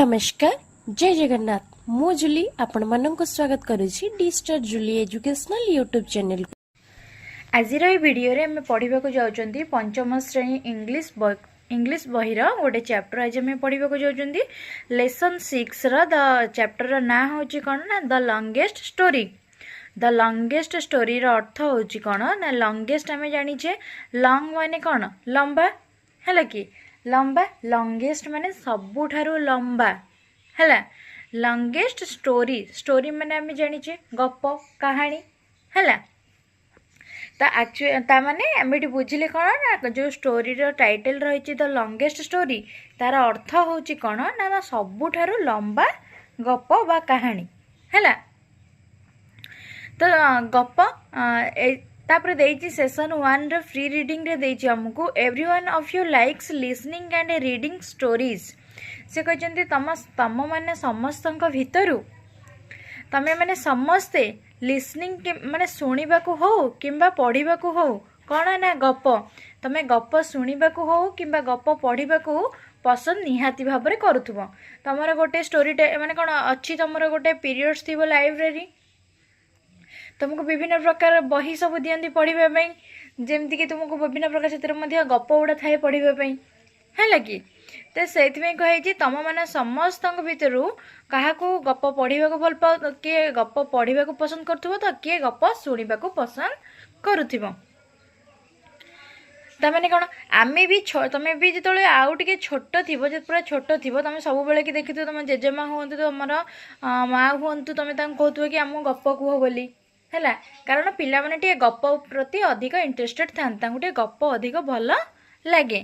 नमस्कार जय जगन्नाथ मु जुली आपण मानक स्वागत करुछि डिस्टर जुली एजुकेशनल यूट्यूब चैनल को। आज भिडियो रे हमें पढ़ा जाऊँगी पंचम श्रेणी इंग्लिश बही गोटे चैप्टर आज हमें पढ़ा जाऊँगी लेसन 6 द चैप्टर ना हूँ कौन ना the longest story. The longest story अर्थ हूँ कौन ना लंगेस्ट आम जानीचे लंग माने कौन लंबा है कि लंबा लंगेस्ट माने सबुठारु लंबा है लंगेस्ट स्टोरी स्टोरी माने आम जानीचे गप कहानी है माने आम ये बुझिले कौन ना जो स्टोरी टाइटल रही द लंगेस्ट स्टोरी तार अर्थ हूँ कौन ना सबुठारु लंबा गप बा कहानी है तो गप तापर देइछि सेशन 1 फ्री रीडिंग रे देइछि हमकु everyone of you likes listening and reading stories. से कहते तम माने समस्तक भितरु तमे माने समस्ते लिसनिंग माने शुणा को हो किंबा पढ़ा को हो कौन ना गप तमे गप शुणा को हो किंबा गप पढ़ा को पसंद निहाती भाव में करुथुब। तमर गोटे स्टोरी माने कौन अच्छी तमर गोटे पीरियड्स थी लाइब्रेरी तुमको विभिन्न प्रकार बही सब दियंती पढ़ाई जमती कि तुमको विभिन्न प्रकार से गप गुड़ा थाए पढ़ाई है कि तो से कही तुम मैंने समस्त भितर क्या गप पढ़ा को भल पाओ किए गप पढ़ा को पसंद करुव तो किए गप शुणा को पसंद करुव तमें कौन आम भी तुम्हें भी जो आउ टे छोट थी पूरा छोट थी तुम सब बेले कि देखी तुम जेजेमा हूँ तुम माँ हूँ तुम कहु कि आम गप कह बोली है कारण पिला माने टे गप प्रति अधिक इंटरेस्टेड था गप अधिक भल लगे।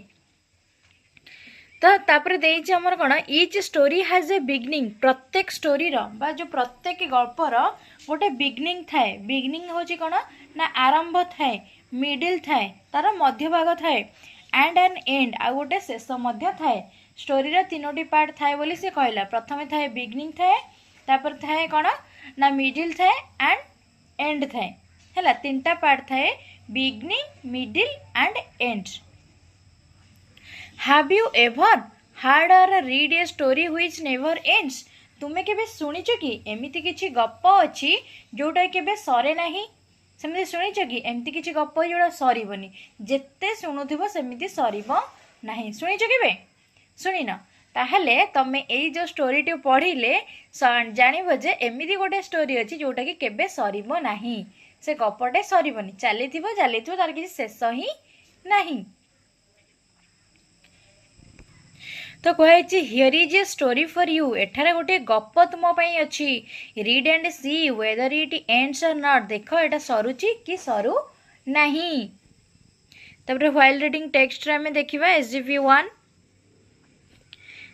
तो तापर देइछि हमर कोन each story has a beginning प्रत्येक स्टोरी रो बा जो प्रत्येक गल्पर गोटे बिगनिंग थाए बिगनिंग होची कोन ना आरंभ थाए मिडिल थाए तार मध्य भाग थाए एंड एन एंड आ गोटे शेष मध्य थाए स्टोरी रो तीनोटी पार्ट थाए बोली से कहला प्रथमे थाए बिगनिंग थाए तापर थाए कोन ना मिडिल थाए एंड एंड थाए है तीनटा पार्ट थाए beginning middle end end. Have you ever heard और read a story which never ends तुम्हें केबे सुनिच कि एमिति किछि गप अछि जोटा केबे सरे नाही सेमिति सुनिच कि एमिति किछि गप जोटा सरीबनी जेते सुनुथिबो सेमिति सरीबो नाही सुनिच केबे सुनी न ताहले तमे एई जो स्टोरी टी पढ़िले जानिबो जे एमिति गोटे स्टोरी अछि जोटा कि केबे सरीबो नाही से गपटे सरीबनी चलीथिबो तार किछि शेष ही नाही। तो कहे here is a story for you एठारे गोटे गप तुम अच्छी read and see whether it ends और नॉट देख एटा सरुची कि सरू नहीं। तापर व्हाइल रीडिंग टेक्स्ट रे हमें देखिबा SGP1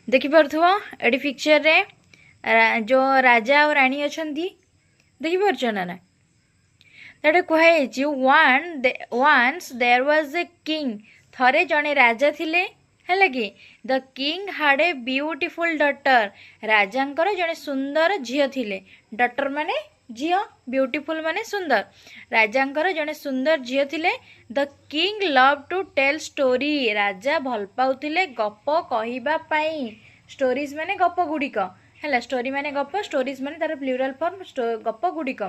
देखि परथुवा एडी पिक्चर रे जो राजा और रानी अछंती देखि परछ ना ताटे कहे छि once there was a king थरे जने राजा थिले है कि द किंग हाड ए ब्यूटीफुल डटर राजांकर जने सुंदर झियो थिले डटर माने झियो ब्यूटीफुल माने सुंदर राजांकर जने सुंदर झियो थिले। The king love to tell story राजा भल पाउथिले गप कहिबा पाई स्टोरीज माने गप गुड़िक है स्टोरी माने गप स्टोरीज माने तार प्लूरल फॉर्म गप गुड़िक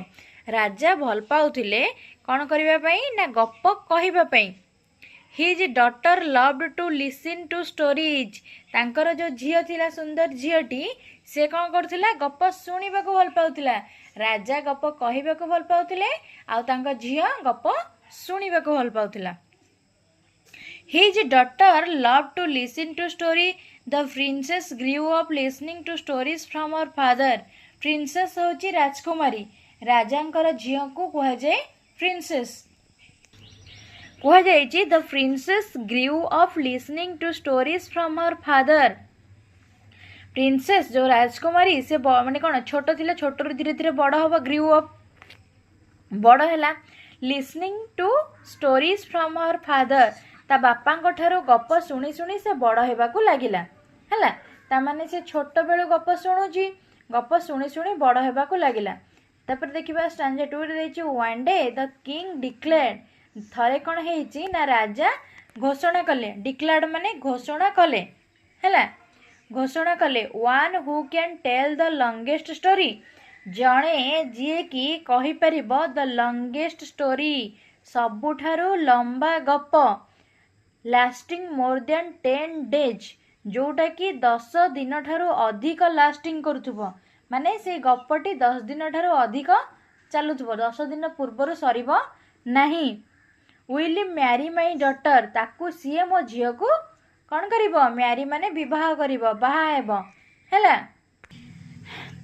राजा भल पाउथिले कौन करिबा पाई ना गप कहिबा पाई। His daughter loved to listen to stories तांकर जो झियो थिला सुंदर झियोटी से कौन करथिला गप शुणा को भल पाउथिला राजा गप कहिबा को भल पाउथिले आ तांका झियो गप शुणा को भल पाउथिला। His daughter loved to listen to story the princess grew up listening to stories from her father princess होची राजकुमारी राजांकर झियो को कह जाए प्रिंसेस कह जाइए the princess grieve of listening to stories from her father princess जो राजकुमारी से माने कौन छोट थिले छोट धीरे धीरे बड़ हम ग्रीव ऑफ बड़ है listening to stories from her father ता बापा ठारो गप शुणी शुणी से बड़ होगा लगिला है तामाने से छोट बेलू गप शुणुची गप शुणी शुणी बड़ होगा लगिला। तापर देखिबा स्टैंजा 2 रे देछि one day the king declared थरे कौन है ना राजा घोषणा कले डिक्लेयर्ड माने घोषणा कले है घोषणा कले one who can tell the longest story जणे जी कि कहि परिबो द लंगेस्ट स्टोरी सबुठारु लंबा गप लास्टिंग मोर देन 10 days जोटा कि 10 दिन ठारु अधिक लास्टिंग करुथुबो माने से गपटी 10 दिन ठारु अधिक चलुथुबो 10 दिन पूर्व सरीबो नहीं विल मैरी माई डॉटर ताकू सीए मो झील को कौन करिबो मैरी माने विवाह करिबो बाहा हेबो हैला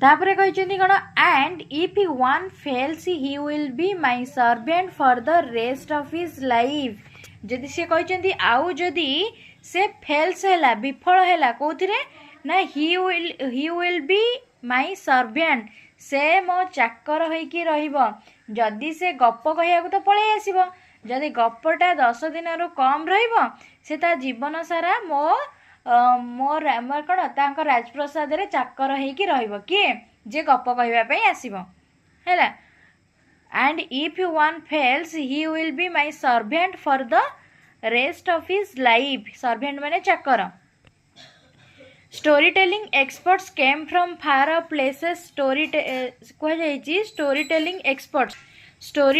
तापरे कहचंदी कोन and if one fails he will be my servant for the rest of his life जदि से कहचंदी आउ जदि से फेल्स हैला विफल हैला कोथिरे ना ही विल बी माई सर्वेंट से मो चाकर होइकी रहिबो जदि से गप कहियाको तो पळे आसीबो जदि गपटा 10 दिन रु कम रहिबो से ता जीवन सारा मोर कौन तांको राजप्रसाद रे चाकर होइकी रहिबो किए जे गप कहबा पई आसीबो हैला and if one fails he will be my servant for the rest of his life servant माने चाकर story telling experts came from far off places story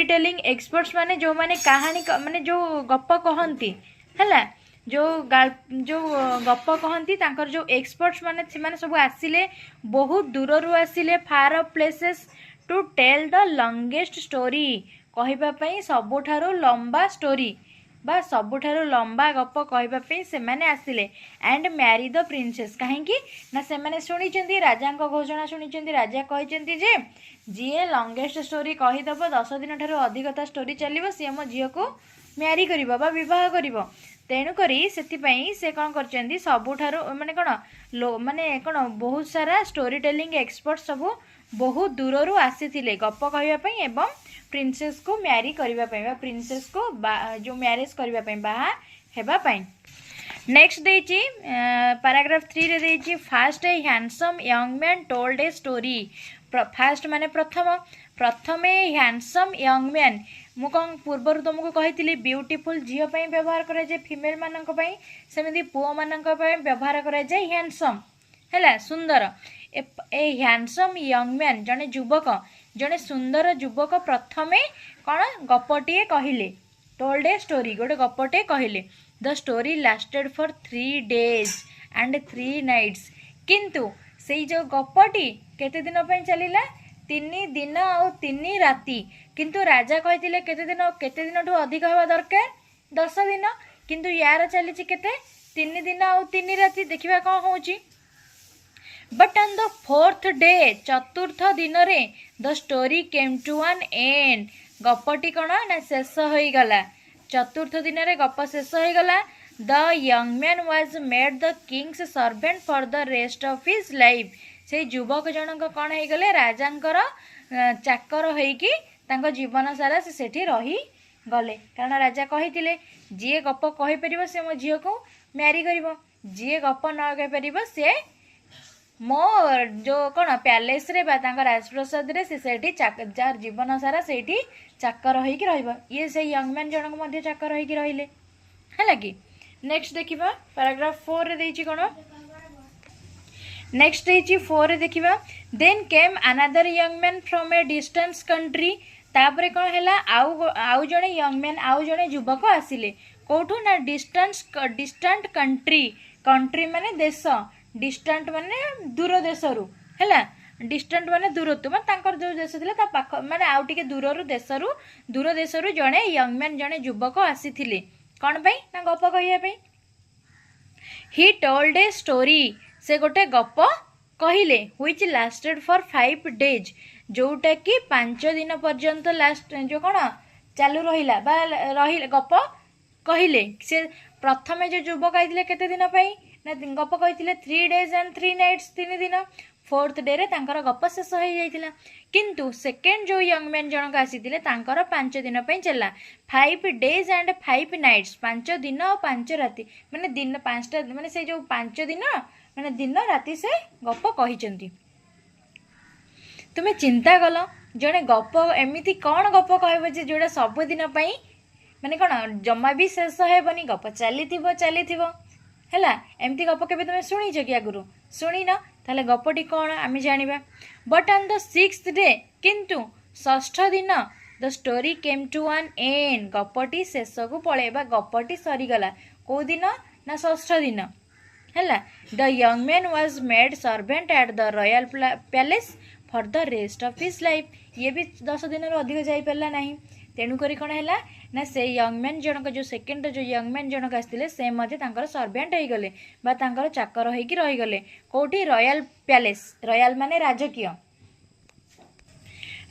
telling experts माने जो माने कहानी माने जो गप कहंती हैला जो गप कहंती तांकर जो एक्सपर्ट्स माने से माने सब आसिले बहुत दूर रु आसिले far off places to tell the longest story कहबा पई सबुठारु लंबा स्टोरी बा सबुठारु लंबा गप कहबा पई से माने आसिले एंड मैरी द प्रिंसेस काहेकि ना से माने सुनिचंदी राजा को घोषणा सुनिचंदी राजा कहिचंदी जे जीए लंगेस्ट स्टोरी कहि दबो 10 दिन ठारु अधिकता स्टोरी चलिबो से मो झियो को मैरी करिबो बा विवाह करिबो तेणु करी सेति पई से कोन करचंदी सबुठारु माने कोन माने कोन बहुत सारा स्टोरी टेलिंग एक्सपर्ट सब बहुत दूर रु आसीथिले गप कहबा पई एवं प्रिंसेस को मैरी करबा पई बा प्रिंसेस को जो मैरिज करबा पई बाहा हेबा पई नेक्स्ट देची पैराग्राफ 3 रे देची first a handsome young man told a story first माने प्रथम ए हैंडसम यंग मैन मु कौन पूर्वर तुमको कही ब्यूटीफुल झील व्यवहार कराए फीमेल मानक सेमती पुओ मानक व्यवहार कराए हैंडसम है सुंदर ए हैंडसम यंग मैन जने युवक जने सुंदर युवक प्रथमे कौन गपटे कहले टोल्ड ए स्टोरी गोटे गपटे कहले the story lasted for 3 days and 3 nights किंतु से जो गपटी केते दिन पे चलिला 3 दिन और 3 राति किंतु राजा कहते केते दिन ठू अधिक हवा दरकार 10 दिन किंतु यार चली केते 3 दिन और 3 राति देखिबा कौन होची but on the 4th day चतुर्थ दिन रे the story came to an end गपटी कौन ना शेष हो गला चतुर्थ दिन रे गप शेष हो गला the young man was made the king's servant for the rest of his life से युवक जनक कौन हो गले राजांकर चाकर होइकी तांको जीवन सारा से सेठी रही गले कारण राजा कहिथिले जी गप कहि परिबो से मो झियो को मैरी करिवो जी गप न कहि परिबो से मो जो कौन पैलेस रे बा तांको राजप्रसाद रे से सेठी जार जीवन सारा सेठी चाकर होइकी रहइबो ये से यंग मैन जनक मध्ये चाकर होइकी रहिले हला कि नेक्स्ट देखिबा पैराग्राफ 4 रे देछि कोन नेक्स्ट देछि 4 रे देखिबा then came another young man from a distance country तापरे कोन हैला आउ जणे यंग मैन आउ जणे युवक आसिले कोठू ना डिस्टेंट कंट्री माने देश डिस्टेंट माने दूर देश रु हैला डिस्टेंट माने दूरत्व माने तांकर जो देश थिले ता पाख माने आउ टिके दूर देश रु जणे यंग मैन जणे युवक आसीथिले कोन पई ना गप कहिया पई ही टोल्ड ए स्टोरी से गोटे गप कहिले व्हिच लास्टेड फॉर 5 days जोटा कि 5 दिन पर्यंत लास्ट जो कौन चालू रहिला बा रहिला गप कहिले से प्रथमे जो युवक आइथिले केते दिन पई ना गप कहिथिले 3 days एंड 3 nights 3 दिन 4th डे रे तांकर गप शेष हो जाइथिला किंतु सेकेंड जो यंग मैन जनक आसीथिले तांकर 5 दिन पई चला 5 days एंड 5 nights 5 दिन और 5 राति माने दिन 5टा माने से जो 5 दिन माने दिन राति से गप कहिचंती तुम्हें चिंता कल जड़े गप एमती कौन गप कह जोड़ा सबुदिन माने कौन जमा भी शेष हेबनी गप चली है एमती गप के तुम शुणीच कि आगु शुणी न ताले गपटी कौन आम जाना but on the 6th day किंतु षष्ठ दिन the story came to one end गपटी शेष को पलैबा गपटी सरीगला कौ दिन ना षष्ठ दिन है the young man was maid servant at the royal palace for the rest of his life ये भी 10 दिन अधिक जापारा ना तेणुक कौन है ना से यंग मैन जनक जो सेकेंड जो यंग मैन जनक आसते से सर्वेंट हो गले चाकर होगी रहीगले कौटी रॉयल पैलेस रॉयल माने राजकीय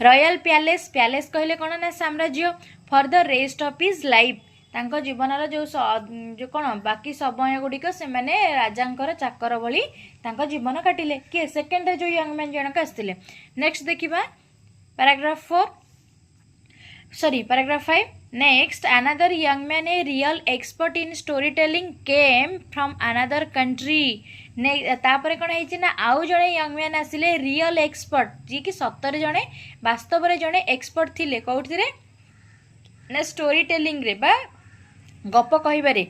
रॉयल पैलेस पैलेस कहले कौन ना साम्राज्य for the rest of his life तांको जीवनर जो कौन बाकी समय गुड़िक से मैंने राजांकर चाकर भली तांको जीवन काटिले किए सेकेंड जो यंग मैन जनक आसते नेक्स्ट देखिबा paragraph 5 next another young man A real expert in story telling came from another country तापर कौन है ना आउ जड़े यंग मैन आसिले रियल एक्सपर्ट जी कि सतर जड़े वास्तव में जड़े एक्सपर्ट थिले कौटी ना स्टोरी टेलिंग रे बा गप कहिबारे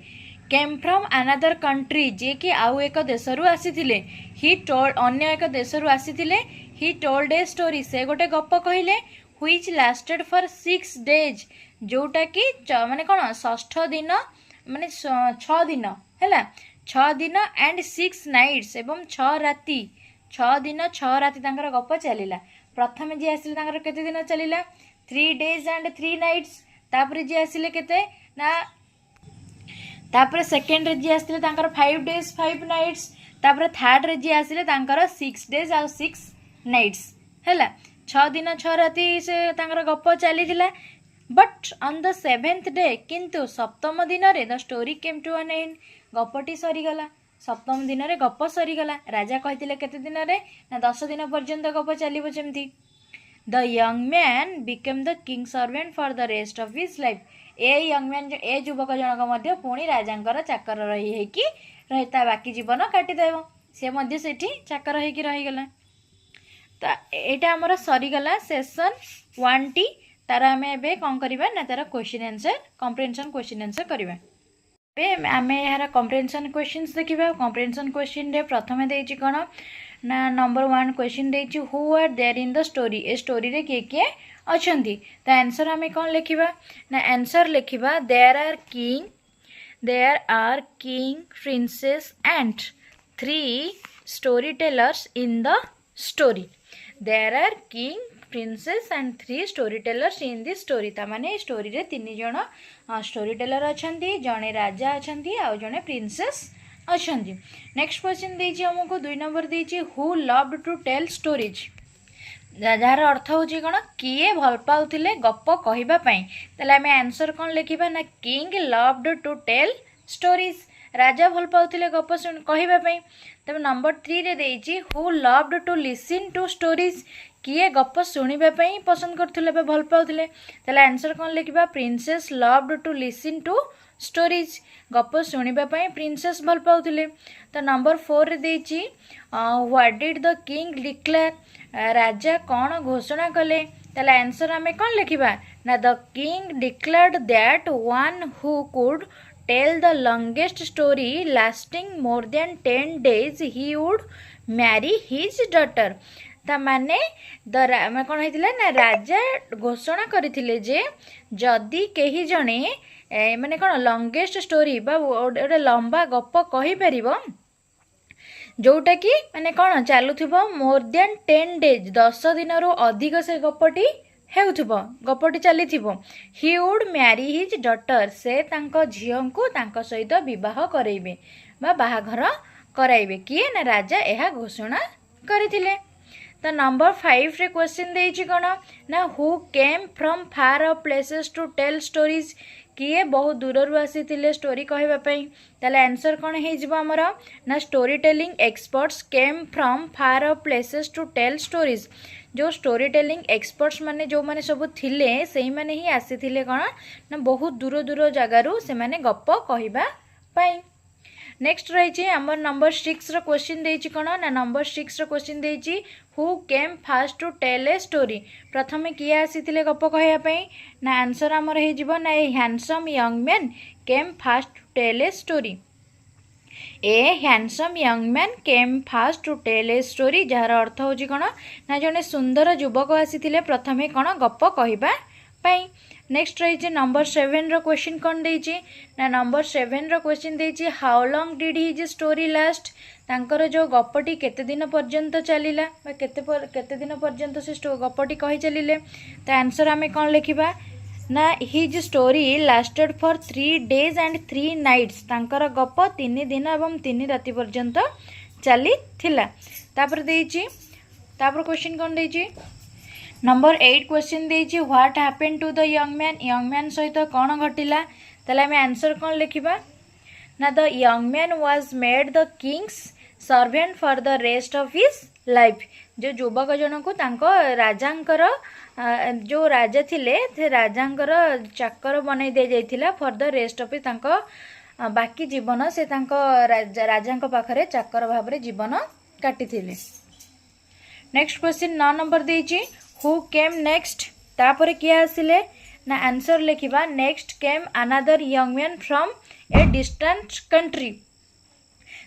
केम फ्रॉम अनदर कंट्री जे कि आउ एक देशरू आसीथिले ही टोल्ड अन्य एक देशरू आसीथिले ही टोल्ड ए स्टोरी से गोटे गप कहिले व्हिच लास्टेड फॉर 6 days जोटा कि माने कौन षष्ठ दिन माने 6 दिन है 6 दिन एंड 6 nights एवं 6 राति 6 दिन 6 राति तांकर गप चलिला प्रथम जे आसिले तांकर केते दिन चलिला 3 days एंड 3 nights तापर जे आसिले केते ना तापर सेकेंड रे जे आसिले तांकर 5 days 5 nights तापर थर्ड रे जे आसिले तांकर 6 days और 6 nights है 6 दिन 6 राति से तांकर गप चली but on the 7th day किंतु सप्तम दिन रे the story came to an end गपटी सरीगला सप्तम दिन रे गप सरीगला राजा कहते केते दिन रे ना 10 दिन पर्यंत गप चलिबो जेमती the young man became the king servant for the rest of his life a young man ए युवक जनक मध्य पुणी राजांकर चाकर रही कि रहता बाकी जीवन काटिदेव सी मध्य सेठी चाकर होगी रहीगला तो यहाँ आमर सरीगला सेसन 1 तार आम ए कौन करवा ना तार क्वेश्चन आंसर कम्प्रिहेंशन क्वेश्चन आंसर करवा आम यार कम्प्रिहेंशन क्वेश्चंस देखा कम्प्रिहेंशन क्वेश्चन रे प्रथम देछि कौन ना नंबर 1 क्वेश्चन देछि who are there in the story ए स्टोरी रे किए किए अच्छी तो आंसर आम कौन लिखा ना आंसर लिखा there are king princess and 3 story tellers in the story there are king princess and 3 story tellers in the story तामाने स्टोरी रे 3 जण स्टोरी टेलर अछंती जणे राजा अछंती आ जणे प्रिंसेस अछंती नेक्स्ट क्वेश्चन देछि हमको 2 नंबर देछि who loved to tell stories जार अर्थ हूँ कौन किए भल पाउथिले गप कहबा पई तले आमे आंसर कौन लिखिबा ना king loved to tell stories राजा भल पाउथिले गप कहबा पई तब नंबर 3 रे देछि who loved to listen to stories किए गप शुणा पसंद करथिले बा भल पाउथिले तले आंसर कौन लिखिबा princess loved to listen to stories गप शुणा प्रिंसेस भल पाउथिले तो नंबर 4 रे देछि what did the king declare राजा कौन घोषणा कले तले आंसर आमे कौन लिखिबा ना the king declared that one who could tell the longest story lasting more than 10 days he would marry his daughter ताने कौन होता ना राजा घोषणा करथिले जे जदि कही जणे माने कौन लॉन्गेस्ट स्टोरी बा गोटे लंबा गप कहि परिबो जोटा कि माने कौन चलुथिबो मोर देन 10 days 10 दिन रु अधिक से गपटी हेउथिबो गपटी चलीथिबो he would marry his daughter से तांको झियो को तांको सहित विवाह करैबे बा बाहाघर कराइबे किए ना राजा एहा घोषणा करथिले तो नंबर 5 रे क्वेश्चन देछि कोन ना who came from far off places to tell stories किए बहुत दूर आसी स्टोरी कहबा पई ताले आंसर कौन हो आमर ना story telling experts came from far off places to tell stories जो स्टोरी टेलिंग एक्सपर्ट्स माने जो माने सब थिले सेही माने ही आसी कौन ना बहुत दूर दूर जगारू से माने गप कहबा पई नेक्स्ट रही आमर नंबर 6 रो क्वेश्चन देछि कोन ना नंबर 6 रो क्वेश्चन देछि who came first to tell a story प्रथम किए आसीथिले गप कहया पई ना आंसर आमर हे जिवो ना a handsome young man came first to tell a story a handsome young man came first to tell a story जार अर्थ होची कौन ना जने सुंदर युवक आसी प्रथमे कौन गप कहबा पाई। नेक्स्ट रही नंबर 7 रो क्वेश्चन कौन देछि ना नंबर 7 रो क्वेश्चन देछि how long did his story last तांकर जो गपटी केते दिन पर्यंत चलिला बा केते दिन पर्यंत से गपटी कहि चलिले तो आंसर आमे कौन लिखिबा ना his story lasted for 3 days and 3 nights तांकर गप 3 दिन एवं 3 राति पर्यंत चली थिला। तापर देछि तापर क्वेश्चन कौन देछि नंबर 8 क्वेश्चन देछि what happen to the young man सहित कौन घटिला तले आमे आंसर कौन लिखिबा ना the young man was made the king's servant for the rest of his life जो युवक जन को तांको राजांकर जो राजा थिले से राजांकर चाकर बनई दे जाइथिला फॉर द रेस्ट ऑफ तांको बाकी जीवन से तांको राजांको पाखरे चाकर भाबरे जीवन काटिथिले। नेक्स्ट क्वेश्चन 9 नंबर देछि हु केम नेक्स्ट तापर किए आसिले ना आंसर लिखिबा next came another young man from a distant country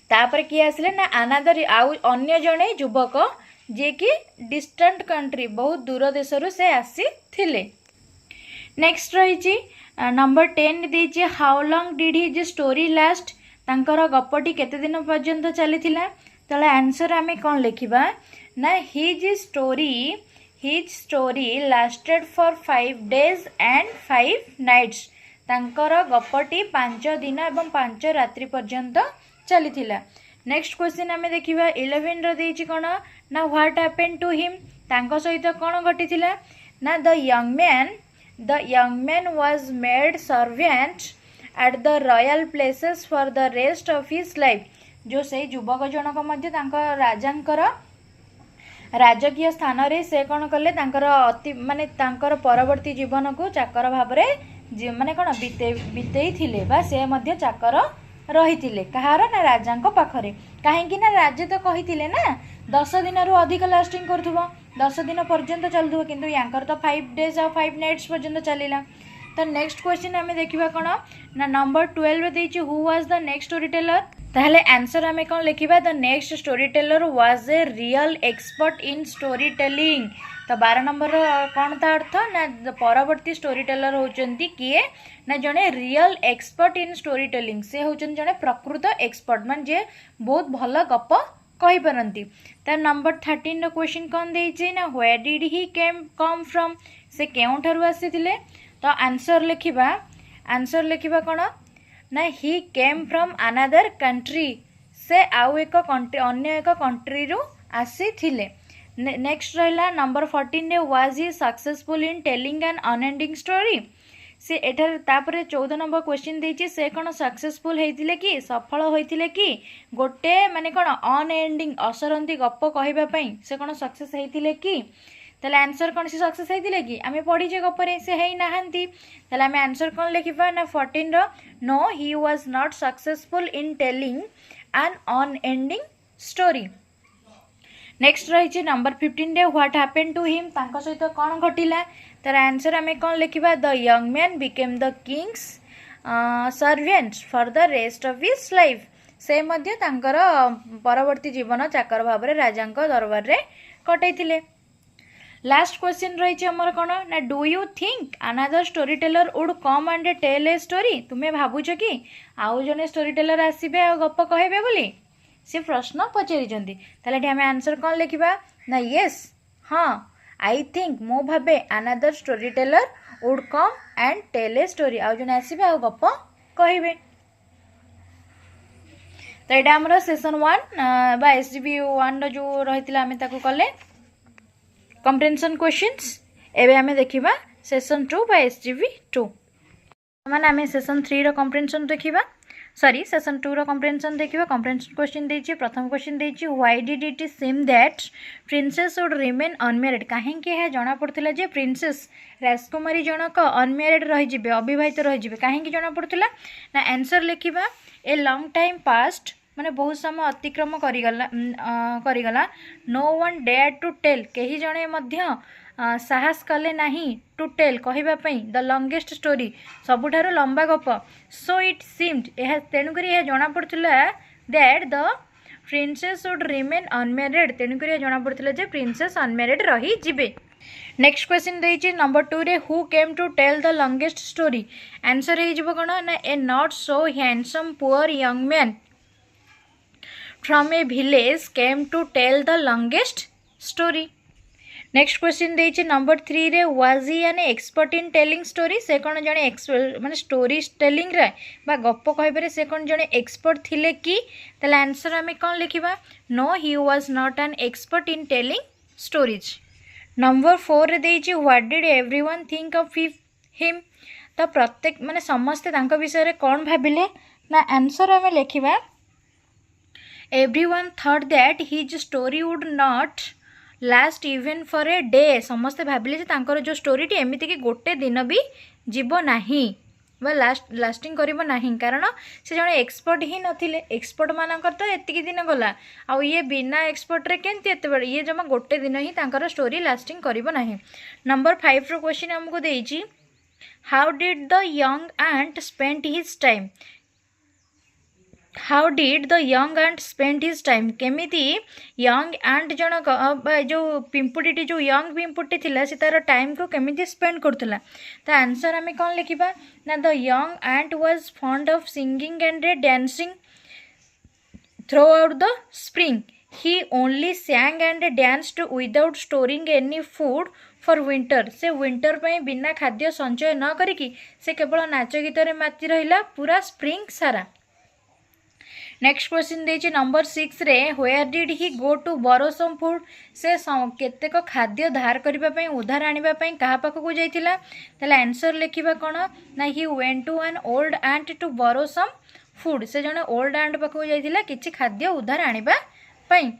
तापर किए आसिले ना अनदर आउ अन्य जणे युवक जे कि डिस्टेंट कंट्री बहुत दूर देशरु से आसी थिले। नेक्स्ट रही नंबर 10 देछि how long did his story last तांकर गपटी केते दिन पर्यंत चली थिला तले आंसर आमे कोन लिखिबा ना his story lasted for 5 days and 5 nights तांकर गपटी 5 दिन एवं 5 रात्रि पर्यंत चली थिला। नेक्स्ट क्वेश्चन आमे देखिबा 11 रो देछि कोन ना व्हाट हैपेन टू हिम तांको सहित कोन घटी थिला ना the young man was maid servant at the royal places for the rest of his life जो से युवक जनक मध्य तांको राजांकर राजकीय स्थान रे से कौन कले तांकर अति माने तांकर परवर्ती जीवन को चाकर भाबरे माने कौन बितेई थिले बा से मध्य चाकर रही कहार ना राजांको पाखरे कहीं ना राजे तो कही ना 10 दिन रु अधिक लास्टिंग करुथबो 10 दिन पर्यंत चलुथबो किंतु यांकर तो 5 days और 5 nights पर्यंत चलिला। तो नेक्स्ट क्वेश्चन आमे देखिबा कोन ना नंबर 12 देछि who was the next story teller ताहले आंसर आमे कोन लिखिबा the next story teller was a real expert in story telling. तो 12 नंबर कौन था अर्थ ना परवर्ती स्टोरी टेलर होचंती किए ना जने real expert in story telling से होचन जने प्रकृत एक्सपर्ट मान जे बहुत भल गप कहि परंती। तार नंबर 13 रो क्वेश्चन कौन देछि ना where did he come from से केउठारु आसीथिले तो आंसर लिखिबा कोन ना he came from another country से आउ एक कंट्री अन्य एक कंट्री रु आसीथिले। नेक्स्ट रहा नंबर 14 रे was he successful in telling an unending story से एठार तापरे 14 नंबर क्वेश्चन देछि से कोन सक्सेसफुल हेतिले कि सफल होइतिले कि गोटे माने कोन अनएंडिंग असरंती गप कहबा पई से कोन सक्सेस हेतिले कि ताले आंसर कोन से सक्सेस हेतिले कि आमे पढी जे गपरे से हेई नाहंती ताले आमे आंसर कोन लिखिबा ना 14 रो no he was not successful in telling an unending story. Next रही नंबर 15 रे व्हाट हैपेन टू हिम तांको सहित कौन घटिला तार आंसर आमे कौन लिखिबा the young man became the king's servant for the rest of his life से मध्य तांकर परवर्ती जीवन चाकर भाबरे राजांको दरबार रे कटैथिले। लास्ट क्वेश्चन रही हमर कौन ना do you think another story teller would come and tell a story तुम्हें भावुछ कि आउ जने स्टोरी टेलर आसीबे आ गप कहबे बोली से प्रश्न पचारि ताले आमे आंसर कौन लिखिबा ना यस हाँ आई थिंक मो भाबे another story teller would come and tell a story आउ जने आसीबे आ गप कहबे। तो यहाँ आमर सेसन 1 बा एसजीबी 1 जो रही आमे ताकू कले कम्प्रेhension क्वेश्चंस एबे आमे देखिबा सेसन 2 बा एसजीबी 2 माने आमे सेसन 3 रो कम्प्रेhension देखिबा सॉरी सेसन 2 रो कम्प्रेhension देखिबा। कम्प्रेhension क्वेश्चन देछि प्रथम क्वेश्चन देछि why did it seem that princess would remain unmarried काहे कि है जाना पड़थिला जे प्रिंसेस राजकुमारी जनक अनमैरिड रहि जिबे अविवाहित रहि जिबे काहे कि जाना पड़थिला ना आंसर लिखिबा ए लॉन्ग टाइम पास्ट माने बहुत समय अतिक्रम करिगला no one dare to tell कहीं जड़े मध्य साहस कले नहीं टू टेल कहवाई द लंगेस्ट स्टोरी सबुठारु लंबा गप सो इट सीम्ड यह तेणुक यह जना पड़ुला that the princess should remain unmarried तेणुक जना पड़ा जे प्रिंसेस अनमेरिड रही जिबे। नेक्स्ट क्वेश्चन देइछि नंबर 2 रे who came to tell the longest story answer हे जिवो कोन ना a not so handsome poor young man from a village came to tell the longest story. Next question देइछि number 3 रे was he an expert in telling story से कोन जने माने स्टोरी टेलिंग रे बा गप्प कहबरे से कोन जने एक्सपर्ट थिले कि तले आंसर हमें कोन लिखिबा no he was not an expert in telling stories. Number 4 रे देइछि what did everyone think of him तो प्रत्येक माने समस्त तांको विषय रे कोन भाबिले ना आंसर हमें लिखिबा everyone thought that his story would not last even for a day समस्ते भाविले जे तांकर जो स्टोरीटी एमती कि गोटे दिन भी जीव नाही बा लास्टिंग करिबो नाही कारण से जने एक्सपर्ट ही नथिले एक्सपर्ट मानकर तो एतिकी दिन गला आ ये बिना एक्सपर्ट रे केंती एते बड़ ये जमा गोटे दिन ही तांकर स्टोरी लास्टिंग करिबो नाही। नंबर 5 रो क्वेश्चन हमको देइची how did the young ant spend his time how did the young ant spend his time केमिति यंग एंट जनक जो पिंपुटी जो यंग पिंपुटी थिला से तार टाइम को केमिति स्पेंड करथला तो आंसर हमें कौन लिखिबा ना the young ant was fond of singing and dancing through out the spring he only सैंग and danced without storing any food for winter से विंटर पे बिना खाद्य संचय न करिकी से केवल नाच गीत रे माती रहिला पूरा स्प्रिंग सारा। नेक्स्ट क्वेश्चन देछि नंबर 6 रे where did he go to borrow some food से केतेक खाद्य धार करबा पई उधार आनिबा पई कहा पाख को जाइतिला तले आंसर लिखिबा कोन ना he went to an old aunt to borrow some food से जने ओल्ड आंट पाख को जाइतिला किछि खाद्य उधार आनिबा पई।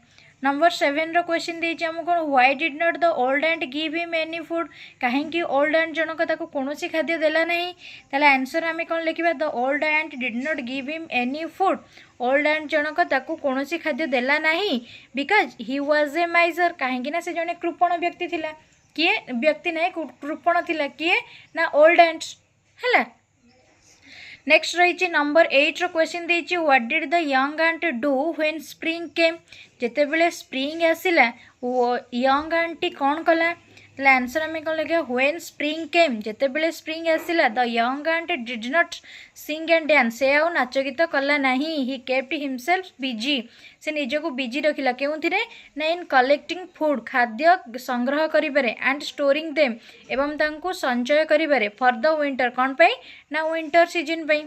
नंबर 7 रो क्वेश्चन देछि हम कोन why did not the old ant give him any food काहे कि ओल्ड आंट जनक ताको कोनोसी खाद्य देला नहीं तले आंसर हमें कोन लिखिबा the old ant did not give him any food old ant जनक ताको कोनोसी खाद्य देला नहीं बिकॉज ही वाज ए माइजर काहे ना से जने कृपण व्यक्ति थिला किए व्यक्ति नहीं कृपण थिला किए ना ओल्ड आंट हला। नेक्स्ट रही नंबर 8 रो क्वेश्चन देछि what did the young ant do when spring came जेते बेले स्प्रिंग आसिला वो यंग आंटी कौन कला तले आंसर हमें कौन लगे व्हेन स्प्रिंग केम जेते बेले स्प्रिंग आसिला the young ant did not sing and dance से आउ नाच गीत कला नहीं ही केप्ट हिमसेल्फ बिजी से निजको बिजी रखिला केउथिरे ना इन कलेक्टिंग फूड खाद्य संग्रह करिबारे एंड स्टोरिंग देम एवं तांको संचय करिबारे फॉर द विंटर कौन पे ना विंटर सीजन पे।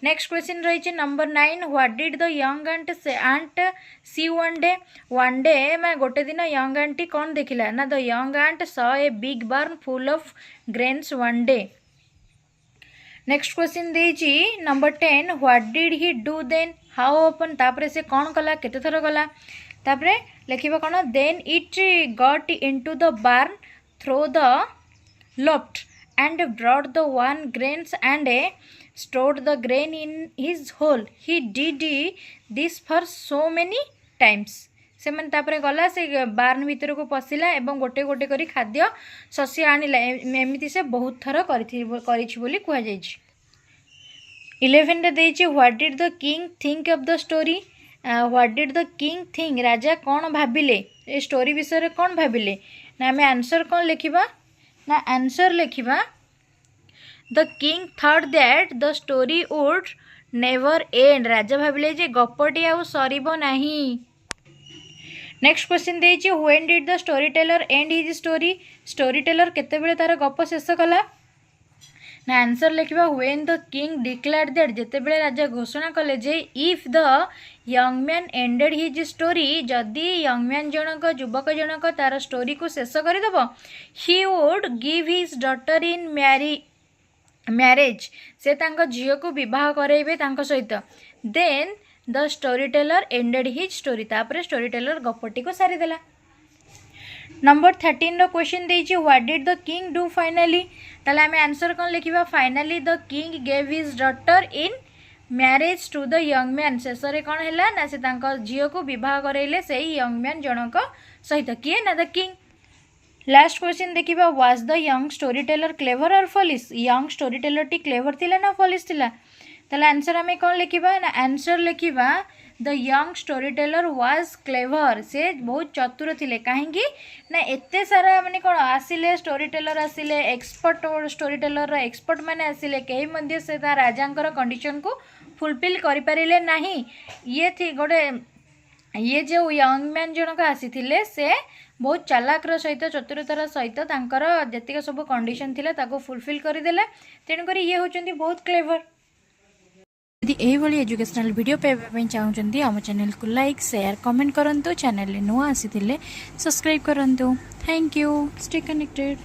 नेक्स्ट क्वेश्चन रही number 9 what did the young ant see one day मैं गोटे दिन यंग आंटी कौन देखिला ना the young ant saw a big barn full of grains one day. Next question देछि number 10 what did he do then हाउ ओपन तापरे से कौन कला केते थर गला तापरे लिखिबा कोन then it got into the barn through the loft and brought the one grains and stored the grain in his hole. He did this for so many times. से मन तापरे गला से बार्न भीतर को पशिला एवं गोटे गोटे करी खाद्य शस्य आनिला एमिति से बहुत थर करिछि बोली कुहा जाइछि। 11 रे देछि what did the king think of the story what did the king think राजा कौन भाबिले ए स्टोरी विषय रे कौन भाबिले ना हमें आंसर कौन लिखिबा ना आंसर लिखिबा the king thought that the story would never end राजा भाबिले जे गपटी आउ सरीबो नाही। नेक्स्ट क्वेश्चन देछि when did the story teller end his story teller केते बेले तार गप शेष कला ना आंसर लिखिबा when the king declared that जेते बेले राजा घोषणा कले जे if the young man ended his story जदि यंग मैन जनक युवक जनक तार स्टोरी को शेष कर दबो he would give his daughter in marriage से तांको झियो को विवाह करैबे तांको सहित then the story teller ended his story तापर स्टोरी टेलर गपटी को सारी देला। नंबर 13 रो क्वेश्चन देछि what did the king do finally ताले हमें आंसर कोन लिखिबा finally the king gave his daughter in marriage to the young man शेष रे कोन हैला ना से तांको झियो को विवाह करैले सेही यंग मैन जनक सहित किए ना द किंग। लास्ट क्वेश्चन देखिबा was the young story teller clever और फॉलिश यंग स्टोरी टेलर टी क्लेवर थिला ना फॉलिश थिला ताले आंसर हमें कोन लिखिबा ना आंसर लिखिबा the young story teller was clever, से बहुत चतुर थिले कहीं ना एते सारा माने कौन आसिले स्टोरी टेलर आसिले एक्सपर्ट स्टोरी टेलर एक्सपर्ट माने आसिले कहीं मध्य से राजांकर कंडीशन को फुलफिल करि परिले नाही। ये थी गोटे ये जो यंग मैन जनक आसी से बहुत चालाकर सहित चतुरतार सहित तांकर जतिक सब कंडीशन थिला ताको फुलफिल करदेले, तेणुक ये होचंदी बहुत क्लेवर। यदि यही एजुकेशनल वीडियो पाइबा चाहूँगी आम चैनल को लाइक शेयर कमेंट करंतु, चैनल नुआ आसी सब्सक्राइब करंतु। Thank you, stay connected.